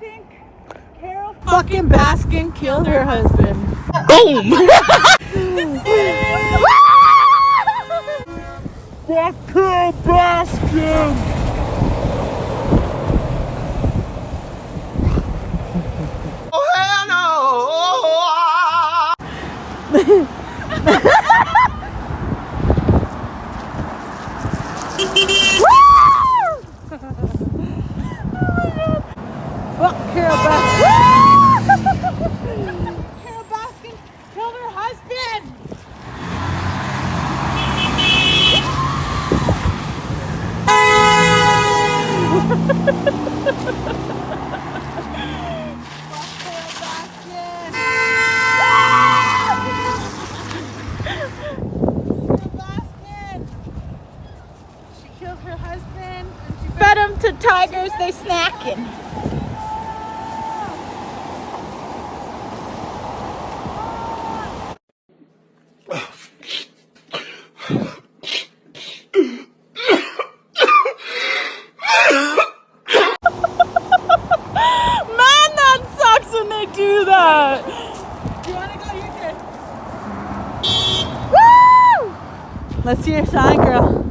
think Carole Fucking Baskin killed her husband. Boom! Fuck Carole Baskin! Oh hell no! Fuck Carole Baskin. Carole Baskin killed her husband. Fed them to tigers, they snacking. Man, that sucks when they do that. You wanna go? You can. Woo! Let's see your sign, girl.